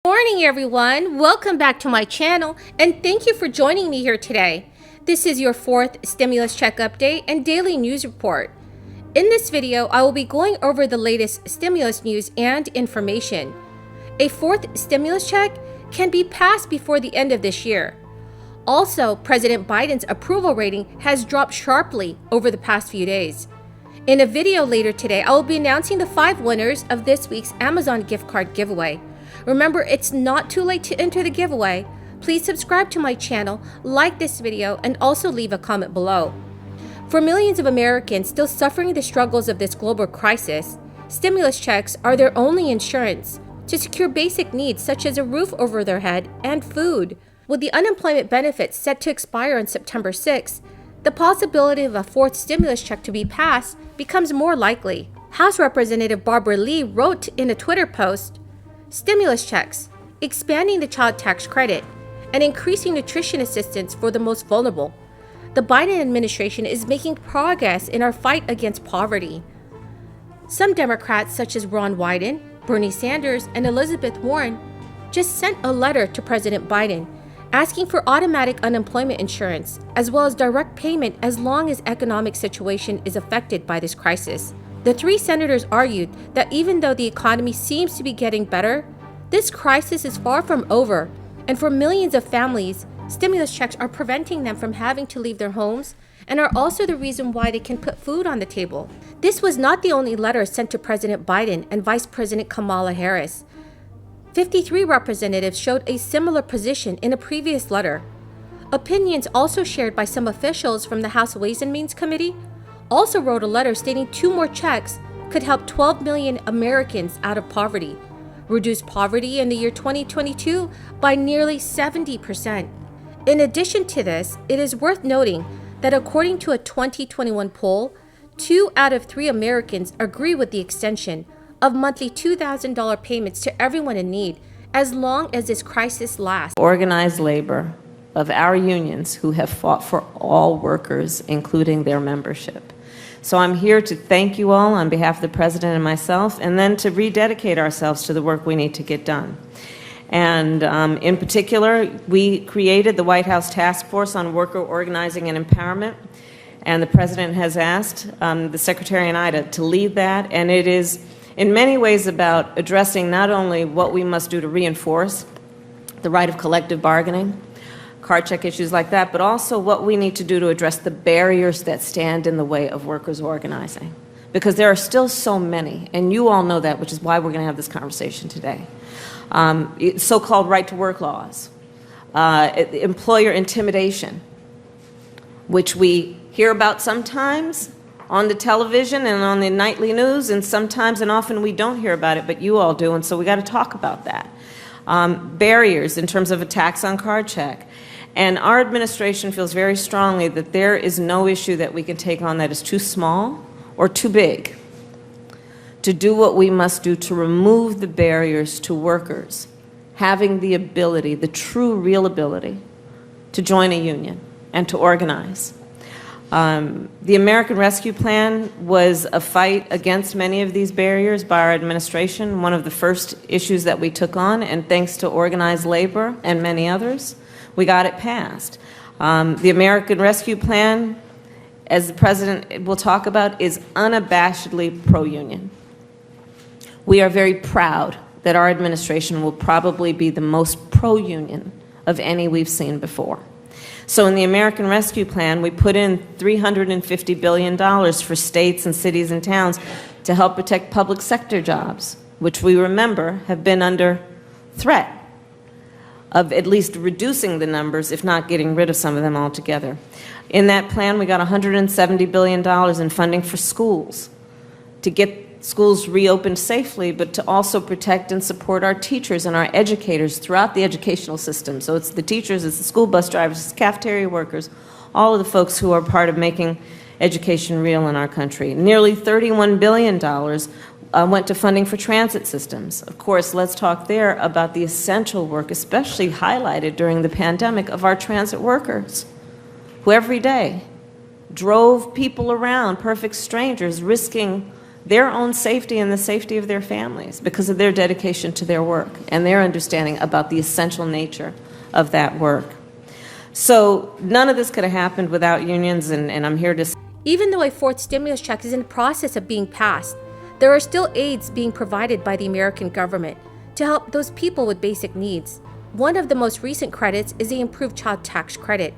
Morning everyone, welcome back to my channel and thank you for joining me here today. This is your fourth stimulus check update and daily news report. In this video, I will be going over the latest stimulus news and information. A fourth stimulus check can be passed before the end of this year. Also, President Biden's approval rating has dropped sharply over the past few days. In a video later today, I will be announcing the 5 winners of this week's Amazon gift card giveaway. Remember, it's not too late to enter the giveaway. Please subscribe to my channel, like this video, and also leave a comment below. For millions of Americans still suffering the struggles of this global crisis, stimulus checks are their only insurance to secure basic needs such as a roof over their head and food. With the unemployment benefits set to expire on September 6th, the possibility of a fourth stimulus check to be passed becomes more likely. House Representative Barbara Lee wrote in a Twitter post, "Stimulus checks, expanding the child tax credit, and increasing nutrition assistance for the most vulnerable. The Biden administration is making progress in our fight against poverty." Some Democrats such as Ron Wyden, Bernie Sanders, and Elizabeth Warren just sent a letter to President Biden asking for automatic unemployment insurance as well as direct payment as long as economic situation is affected by this crisis. The 3 senators argued that even though the economy seems to be getting better, this crisis is far from over, and for millions of families, stimulus checks are preventing them from having to leave their homes and are also the reason why they can put food on the table. This was not the only letter sent to President Biden and Vice President Kamala Harris. 53 representatives showed a similar position in a previous letter. Opinions also shared by some officials from the House Ways and Means Committee also wrote a letter stating 2 more checks could help 12 million Americans out of poverty, reduce poverty in the year 2022 by nearly 70%. In addition to this, it is worth noting that according to a 2021 poll, 2 out of 3 Americans agree with the extension of monthly $2,000 payments to everyone in need as long as this crisis lasts. Organized labor of our unions who have fought for all workers, including their membership. So I'm here to thank you all on behalf of the President and myself, and then to rededicate ourselves to the work we need to get done. And in particular, we created the White House Task Force on Worker Organizing and Empowerment, and the President has asked the Secretary and I to lead that, and it is in many ways about addressing not only what we must do to reinforce the right of collective bargaining, card check issues like that, but also what we need to do to address the barriers that stand in the way of workers organizing. Because there are still so many, and you all know that, which is why we're going to have this conversation today. So-called right-to-work laws, employer intimidation, which we hear about sometimes on the television and on the nightly news, and sometimes and often we don't hear about it, but you all do, and so we got to talk about that. Barriers in terms of a tax on card check. And our administration feels very strongly that there is no issue that we can take on that is too small or too big to do what we must do to remove the barriers to workers having the ability, the true, real ability, to join a union and to organize. The American Rescue Plan was a fight against many of these barriers by our administration, one of the first issues that we took on, and thanks to organized labor and many others, we got it passed. The American Rescue Plan, as the President will talk about, is unabashedly pro-union. We are very proud that our administration will probably be the most pro-union of any we've seen before. So in the American Rescue Plan, we put in $350 billion for states and cities and towns to help protect public sector jobs, which we remember have been under threat of at least reducing the numbers, if not getting rid of some of them altogether. In that plan, we got $170 billion in funding for schools to get schools reopened safely, but to also protect and support our teachers and our educators throughout the educational system. So it's the teachers, it's the school bus drivers, it's cafeteria workers, all of the folks who are part of making education real in our country. Nearly $31 billion went to funding for transit systems. Of course, let's talk there about the essential work, especially highlighted during the pandemic, of our transit workers, who every day drove people around, perfect strangers, risking their own safety and the safety of their families because of their dedication to their work and their understanding about the essential nature of that work. So none of this could have happened without unions, and I'm here to... Even though a fourth stimulus check is in the process of being passed, there are still aids being provided by the American government to help those people with basic needs. One of the most recent credits is the improved child tax credit,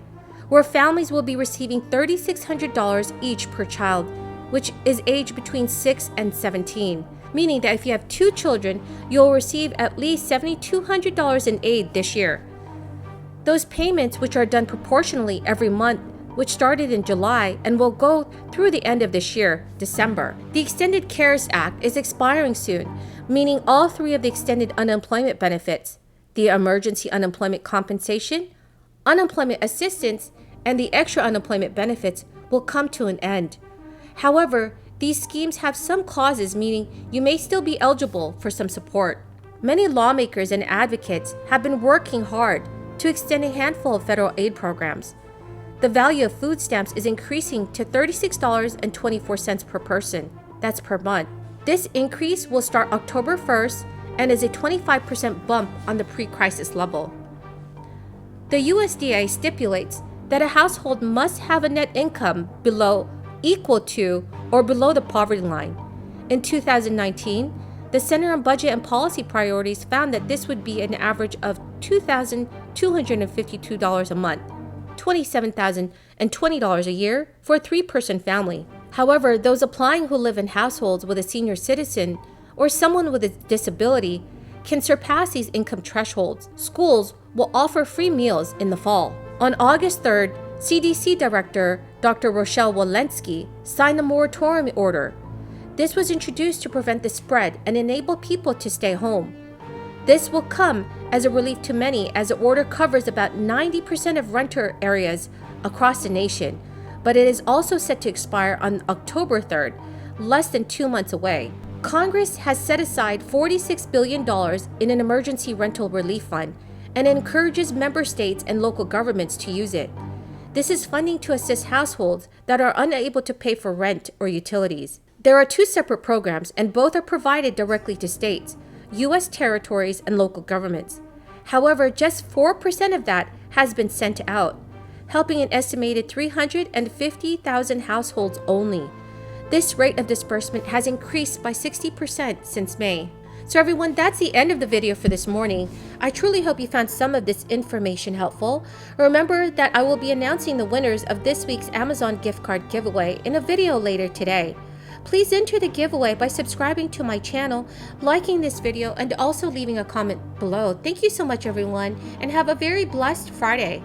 where families will be receiving $3,600 each per child, which is aged between 6 and 17, meaning that if you have 2 children, you'll receive at least $7,200 in aid this year. Those payments, which are done proportionally every month, which started in July and will go through the end of this year, December. The Extended CARES Act is expiring soon, meaning all 3 of the extended unemployment benefits, the emergency unemployment compensation, unemployment assistance, and the extra unemployment benefits will come to an end. However, these schemes have some clauses meaning you may still be eligible for some support. Many lawmakers and advocates have been working hard to extend a handful of federal aid programs. The value of food stamps is increasing to $36.24 per person. That's per month. This increase will start October 1st and is a 25% bump on the pre-crisis level. The USDA stipulates that a household must have a net income equal to or below the poverty line. In 2019, the Center on Budget and Policy Priorities found that this would be an average of $2,252 a month, $27,020 a year for a 3-person family. However, those applying who live in households with a senior citizen or someone with a disability can surpass these income thresholds. Schools will offer free meals in the fall. On August 3rd, CDC Director Dr. Rochelle Walensky signed the moratorium order. This was introduced to prevent the spread and enable people to stay home. This will come as a relief to many, as the order covers about 90% of renter areas across the nation, but it is also set to expire on October 3rd, less than 2 months away. Congress has set aside $46 billion in an emergency rental relief fund and encourages member states and local governments to use it. This is funding to assist households that are unable to pay for rent or utilities. There are 2 separate programs, and both are provided directly to states, U.S. territories, and local governments. However, just 4% of that has been sent out, helping an estimated 350,000 households only. This rate of disbursement has increased by 60% since May. So everyone, that's the end of the video for this morning. I truly hope you found some of this information helpful. Remember that I will be announcing the winners of this week's Amazon gift card giveaway in a video later today. Please enter the giveaway by subscribing to my channel, liking this video, and also leaving a comment below. Thank you so much, everyone, and have a very blessed Friday.